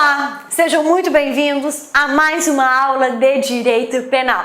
Olá, sejam muito bem-vindos a mais uma aula de Direito Penal.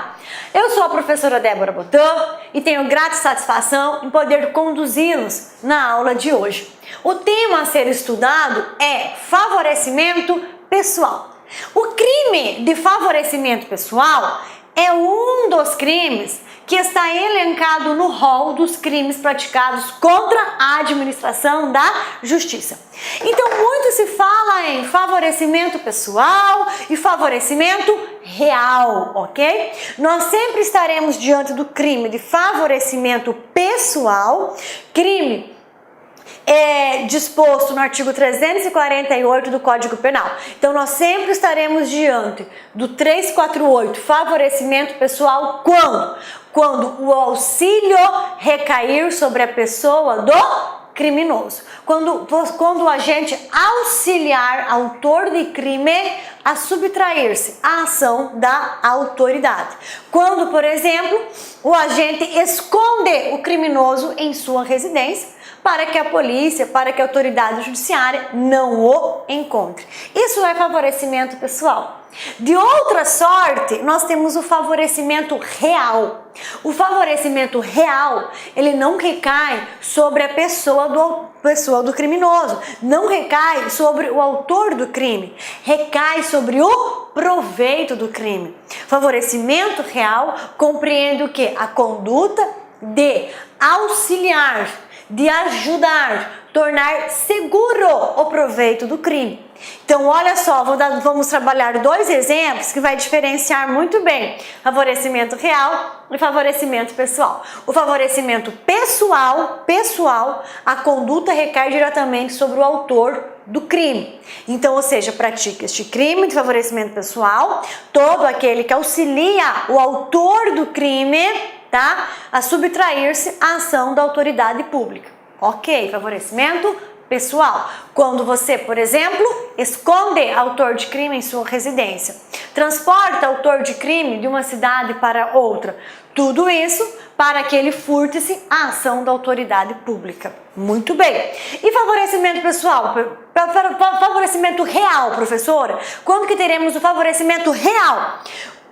Eu sou a professora Débora Botan e tenho grata satisfação em poder conduzi-los na aula de hoje. O tema a ser estudado é favorecimento pessoal. O crime de favorecimento pessoal é um dos crimes que está elencado no rol dos crimes praticados contra a administração da justiça. Então, muito se fala em favorecimento pessoal e favorecimento real, ok? Nós sempre estaremos diante do crime de favorecimento pessoal, crime disposto no artigo 348 do Código Penal. Então, nós sempre estaremos diante do 348, favorecimento pessoal, quando o auxílio recair sobre a pessoa do criminoso. Quando o agente auxiliar autor de crime a subtrair-se à ação da autoridade. Quando, por exemplo, o agente esconde o criminoso em sua residência para que a polícia, para que a autoridade judiciária não o encontre. Isso é favorecimento pessoal. De outra sorte, nós temos o favorecimento real. O favorecimento real, ele não recai sobre a pessoa do criminoso, não recai sobre o autor do crime, recai sobre o proveito do crime. Favorecimento real compreende o quê? A conduta de auxiliar, de ajudar, tornar seguro o proveito do crime. Então, olha só, vamos trabalhar dois exemplos que vai diferenciar muito bem favorecimento real e favorecimento pessoal. O favorecimento pessoal, a conduta recai diretamente sobre o autor do crime. Então, ou seja, pratica este crime de favorecimento pessoal, todo aquele que auxilia o autor do crime, tá, a subtrair-se à ação da autoridade pública. Ok, favorecimento pessoal. Quando você, por exemplo, esconde autor de crime em sua residência, transporta autor de crime de uma cidade para outra, tudo isso para que ele furte-se à ação da autoridade pública. Muito bem. E favorecimento pessoal? Favorecimento real, professora? Quando que teremos o favorecimento real?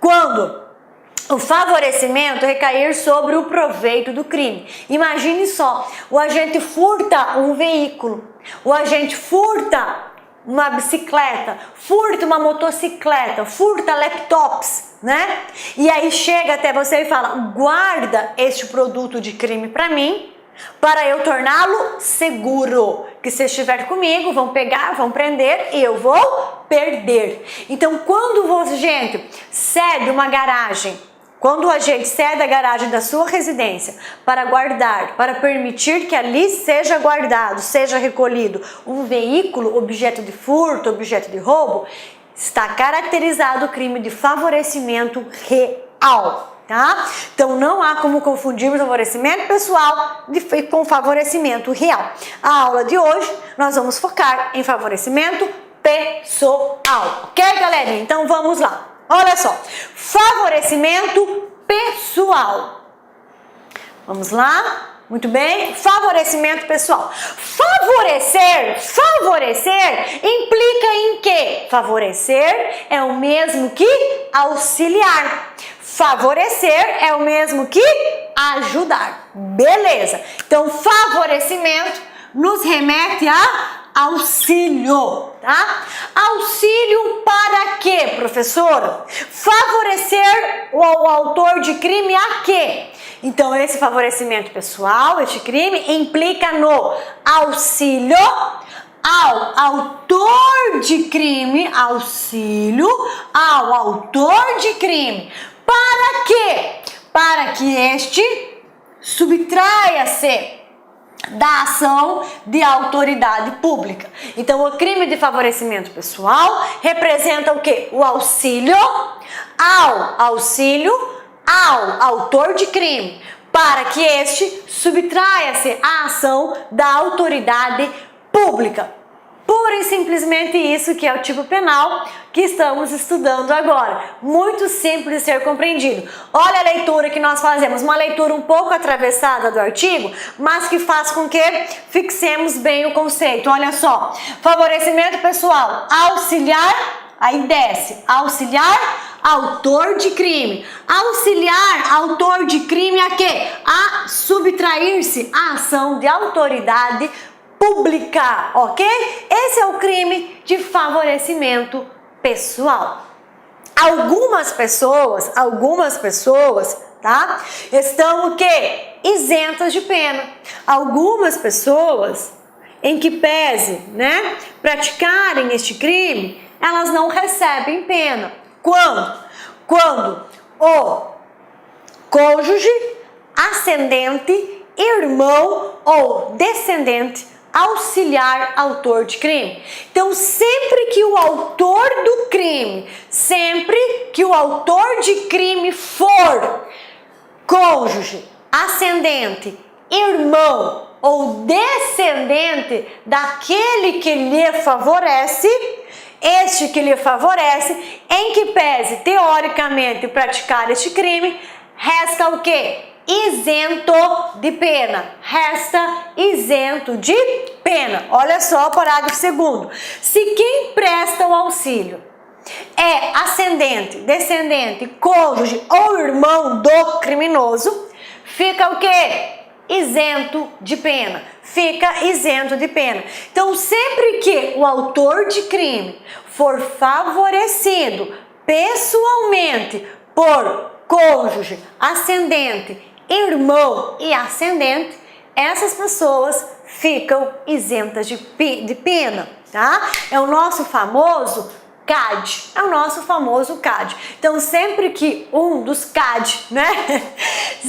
Quando o favorecimento recair sobre o proveito do crime. Imagine só, o agente furta um veículo, o agente furta uma bicicleta, furta uma motocicleta, furta laptops, né? E aí chega até você e fala, guarda este produto de crime para mim, para eu torná-lo seguro, que se estiver comigo, vão pegar, vão prender e eu vou perder. Então, quando o agente cede uma garagem, quando o agente cede a garagem da sua residência para guardar, para permitir que ali seja guardado, seja recolhido um veículo, objeto de furto, objeto de roubo, está caracterizado o crime de favorecimento real, tá? Então não há como confundirmos favorecimento pessoal com favorecimento real. A aula de hoje nós vamos focar em favorecimento pessoal, ok, galera? Então vamos lá. Olha só, favorecimento pessoal. Vamos lá? Muito bem, favorecimento pessoal. Favorecer implica em quê? Favorecer é o mesmo que auxiliar. Favorecer é o mesmo que ajudar. Beleza. Então, favorecimento nos remete a auxílio, tá? Auxílio para quê, professora? Favorecer o autor de crime a quê? Então, esse favorecimento pessoal, este crime, implica no auxílio ao autor de crime, auxílio ao autor de crime. Para quê? Para que este subtraia-se da ação de autoridade pública. Então, o crime de favorecimento pessoal representa o quê? O auxílio ao autor de crime, para que este subtraia-se à ação da autoridade pública. Pura e simplesmente isso que é o tipo penal que estamos estudando agora. Muito simples de ser compreendido. Olha a leitura que nós fazemos, uma leitura um pouco atravessada do artigo, mas que faz com que fixemos bem o conceito. Olha só, favorecimento pessoal, auxiliar, aí desce, auxiliar autor de crime. Auxiliar autor de crime a quê? A subtrair-se à ação de autoridade pública, ok? Esse é o crime de favorecimento pessoal. Algumas pessoas, tá? Estão o quê? Isentas de pena. Algumas pessoas, em que pese, né, praticarem este crime, elas não recebem pena. Quando? Quando o cônjuge, ascendente, irmão ou descendente auxiliar autor de crime. Então, sempre que o autor do crime, sempre que o autor de crime for cônjuge, ascendente, irmão ou descendente daquele que lhe favorece, este que lhe favorece, em que pese teoricamente praticar este crime, resta o quê? Isento de pena. Resta isento de pena. Olha só o parágrafo 2º. Se quem presta o auxílio é ascendente, descendente, cônjuge ou irmão do criminoso, fica o quê? Isento de pena. Fica isento de pena. Então, sempre que o autor de crime for favorecido pessoalmente por cônjuge, ascendente, irmão e ascendente, essas pessoas ficam isentas de pena, tá? É o nosso famoso CAD, é o nosso famoso CAD. Então, sempre que um dos CAD, né?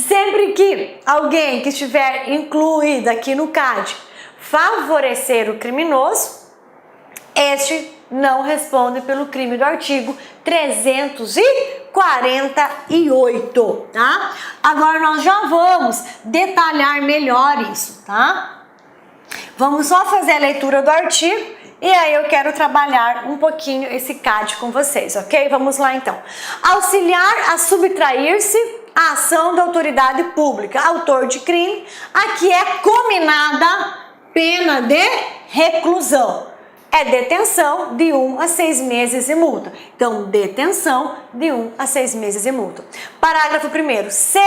Sempre que alguém que estiver incluído aqui no CAD favorecer o criminoso, este não responde pelo crime do artigo 348, tá? Agora nós já vamos detalhar melhor isso, tá? Vamos só fazer a leitura do artigo e aí eu quero trabalhar um pouquinho esse CAD com vocês, ok? Vamos lá então. Auxiliar a subtrair-se à ação da autoridade pública, autor de crime, a que é cominada pena de reclusão. É detenção de 1 a 6 meses e multa. Então, detenção de 1 a 6 meses e multa. Parágrafo 1º. Se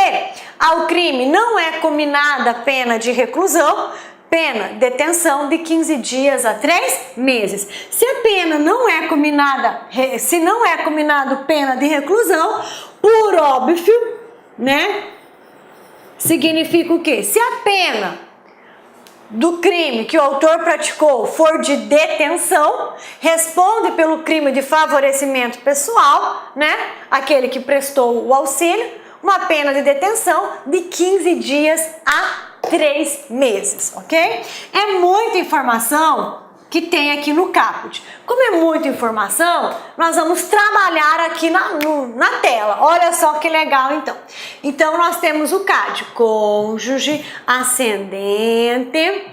ao crime não é cominada pena de reclusão, pena, detenção de 15 dias a 3 meses. Se a pena não é cominada, se não é combinado pena de reclusão, por óbvio, né? Significa o quê? Se a pena do crime que o autor praticou for de detenção, responde pelo crime de favorecimento pessoal, né? Aquele que prestou o auxílio, uma pena de detenção de 15 dias a 3 meses, ok? É muita informação que tem aqui no caput. Como é muita informação, nós vamos trabalhar aqui na tela. Olha só que legal, então. Então, nós temos o CAD, cônjuge, ascendente,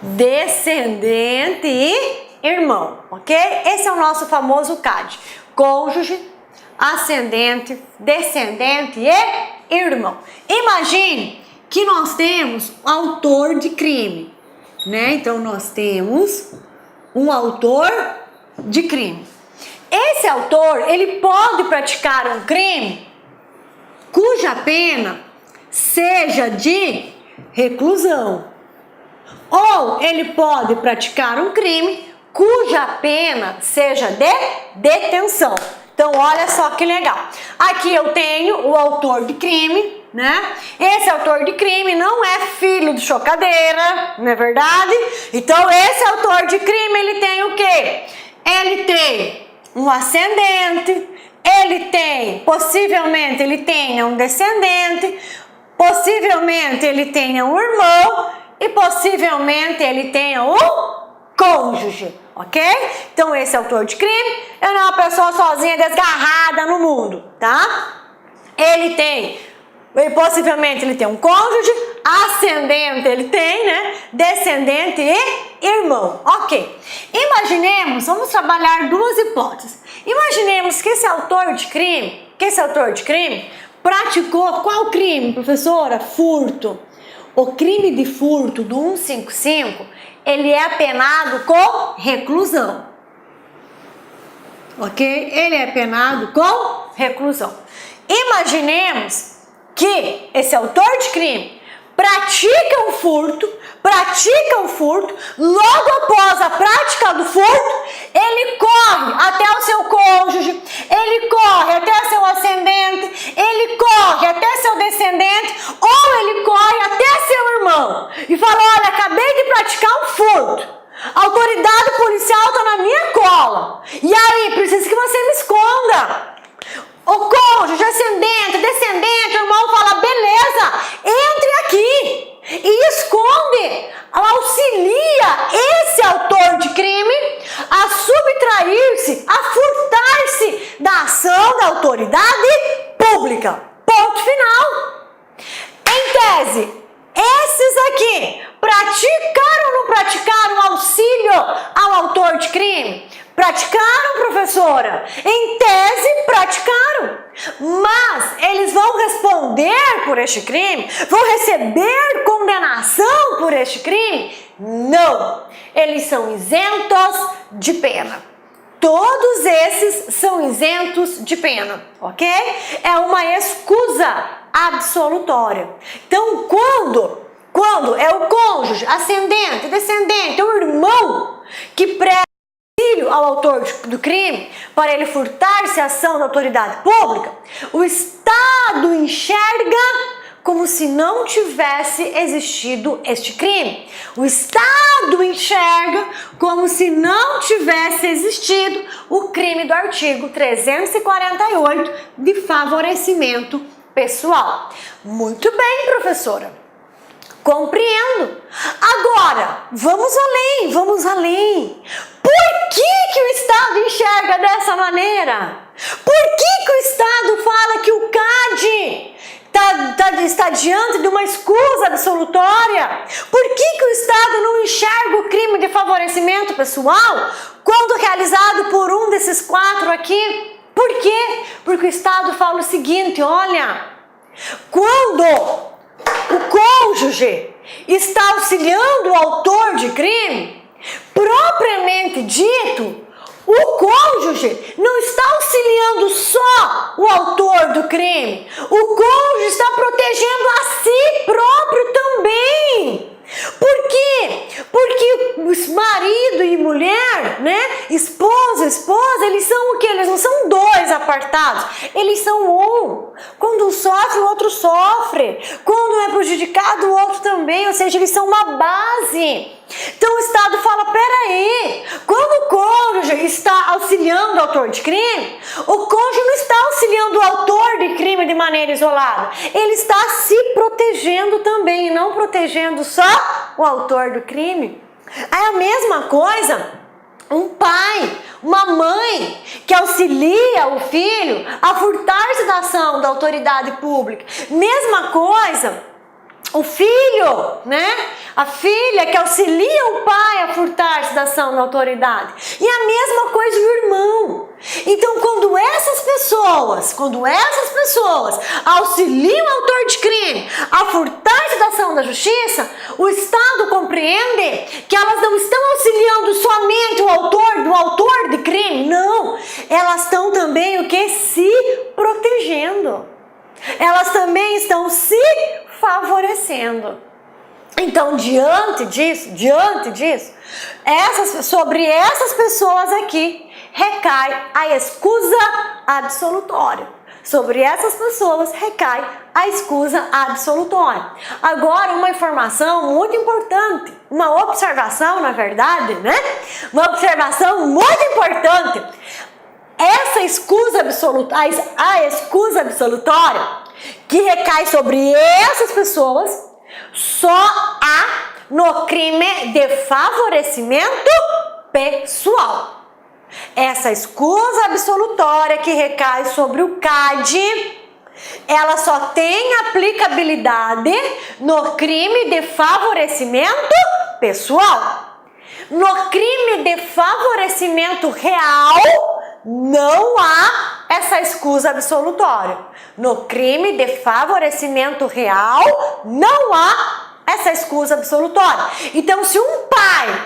descendente e irmão, ok? Esse é o nosso famoso CAD, cônjuge, ascendente, descendente e irmão. Imagine que nós temos autor de crime, né? Então, nós temos um autor de crime. Esse autor, ele pode praticar um crime cuja pena seja de reclusão. Ou ele pode praticar um crime cuja pena seja de detenção. Então, olha só que legal. Aqui eu tenho o autor de crime, né? Esse autor de crime não é filho de chocadeira, não é verdade? Então, esse autor de crime, ele tem o quê? Ele tem um ascendente, ele tem, possivelmente, ele tenha um descendente, possivelmente ele tenha um irmão e possivelmente ele tenha um cônjuge, ok? Então, esse autor de crime é uma pessoa sozinha, desgarrada no mundo, tá? Ele tem E possivelmente ele tem um cônjuge, ascendente ele tem, né? Descendente e irmão. Ok. Imaginemos, vamos trabalhar duas hipóteses. Imaginemos que esse autor de crime, praticou qual crime, professora? Furto. O crime de furto do 155, ele é penado com reclusão. Ok? Ele é penado com reclusão. Imaginemos que esse autor de crime pratica um furto, logo após a prática do furto, ele corre até o seu cônjuge, ele corre até seu ascendente, ele corre até seu descendente, ou ele corre até seu irmão e fala: olha, acabei de praticar um furto, a autoridade policial está na minha cola, e aí, preciso que você me esconda. O cônjuge, ascendente, descendente, o irmão fala: beleza, entre aqui e esconde, auxilia esse autor de crime a subtrair-se, a furtar-se da ação da autoridade pública. Ponto final. Em tese, esses aqui praticaram ou não praticaram auxílio ao autor de crime? Praticaram, professora? Em tese, praticaram. Mas eles vão responder por este crime? Vão receber condenação por este crime? Não. Eles são isentos de pena. Todos esses são isentos de pena, ok? É uma escusa absolutória. Então, quando é o cônjuge, ascendente, descendente, o irmão que presta ao autor do crime para ele furtar-se a ação da autoridade pública, o Estado enxerga como se não tivesse existido este crime. O Estado enxerga como se não tivesse existido o crime do artigo 348 de favorecimento pessoal. Muito bem, professora. Compreendo. Agora, vamos além. Por que o Estado enxerga dessa maneira? Por que o Estado fala que o CAD está diante de uma escusa absolutória? Por que o Estado não enxerga o crime de favorecimento pessoal quando realizado por um desses quatro aqui? Por quê? Porque o Estado fala o seguinte: olha, quando o cônjuge está auxiliando o autor de crime, propriamente dito, o cônjuge não está auxiliando só o autor do crime, o cônjuge está protegendo a si próprio também. Por quê? Porque os marido e mulher, né? Esposa, eles são o quê? Eles não são dois apartados, eles são um. Quando um sofre, o outro sofre. Quando é prejudicado, o outro também. Ou seja, eles são uma base. Então o Estado fala: peraí, quando o cônjuge está auxiliando o autor de crime, o cônjuge não está auxiliando o autor de crime de maneira isolada, ele está se protegendo também, e não protegendo só o autor do crime. É a mesma coisa um pai, uma mãe que auxilia o filho a furtar-se da ação da autoridade pública. Mesma coisa o filho, né? A filha que auxilia o pai a furtar-se da ação da autoridade. E a mesma coisa o irmão. Então, quando essas pessoas auxiliam o autor de crime a furtar-se da ação da justiça, o Estado compreende que elas não estão auxiliando somente o autor de crime, não. Elas estão também o que? Se protegendo. Elas também estão se favorecendo. Então, diante disso, sobre essas pessoas aqui recai a escusa absolutória. Sobre essas pessoas recai a escusa absolutória. Agora, uma informação muito importante, uma observação, na verdade, né? Uma observação muito importante. Essa escusa absolutória, a escusa absolutória que recai sobre essas pessoas, só há no crime de favorecimento pessoal. Essa escusa absolutória que recai sobre o CAD ela só tem aplicabilidade no crime de favorecimento pessoal. No crime de favorecimento real, não há essa escusa absolutória. No crime de favorecimento real, não há essa escusa absolutória. Então, se um pai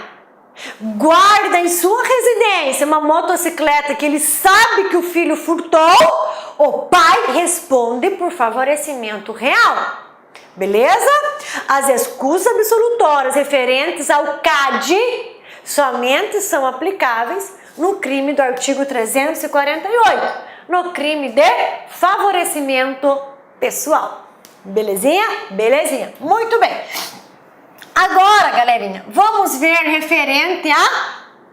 guarda em sua residência uma motocicleta que ele sabe que o filho furtou, o pai responde por favorecimento real. Beleza? As escusas absolutórias referentes ao CAD somente são aplicáveis no crime do artigo 348, no crime de favorecimento pessoal. Belezinha? Belezinha. Muito bem. Agora, galerinha, vamos ver referente à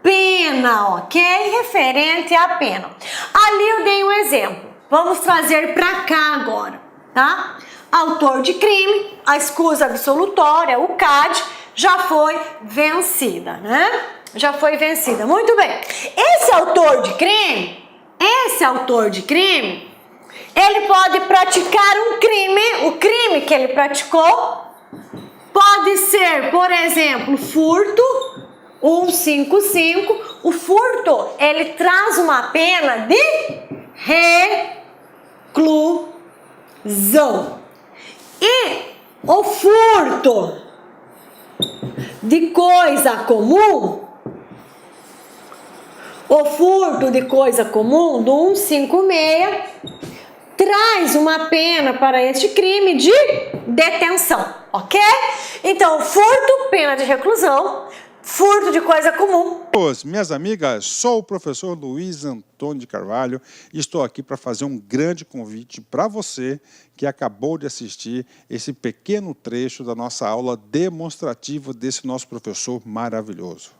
pena, ok? Referente à pena. Ali eu dei um exemplo. Vamos trazer para cá agora, tá? Autor de crime, a escusa absolutória, o CAD, já foi vencida, né? Já foi vencida. Muito bem. Esse autor de crime, ele pode praticar um crime, o crime que ele praticou pode ser, por exemplo, furto, 155. O furto, ele traz uma pena de reclusão. E o furto de coisa comum, do 156, traz uma pena para este crime de detenção, ok? Então, furto, pena de reclusão, furto de coisa comum. Minhas amigas, sou o professor Luiz Antônio de Carvalho e estou aqui para fazer um grande convite para você que acabou de assistir esse pequeno trecho da nossa aula demonstrativa desse nosso professor maravilhoso.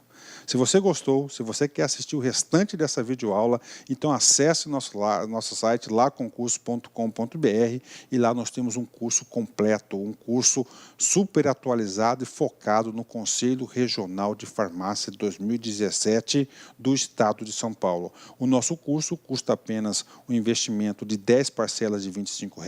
Se você gostou, se você quer assistir o restante dessa videoaula, então acesse nosso site laconcurso.com.br e lá nós temos um curso completo, um curso super atualizado e focado no Conselho Regional de Farmácia 2017 do Estado de São Paulo. O nosso curso custa apenas um investimento de 10 parcelas de R$ 25.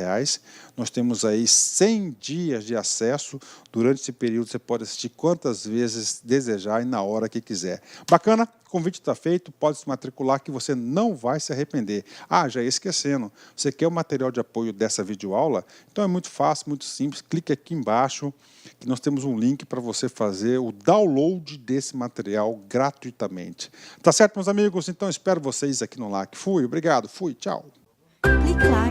Nós temos aí 100 dias de acesso. Durante esse período você pode assistir quantas vezes desejar e na hora que quiser. Bacana? O convite está feito, pode se matricular que você não vai se arrepender. Ah, já ia esquecendo, você quer o material de apoio dessa videoaula? Então é muito fácil, muito simples, clique aqui embaixo que nós temos um link para você fazer o download desse material gratuitamente. Tá certo, meus amigos? Então espero vocês aqui no LAC. Fui, obrigado, fui, tchau. Clique lá.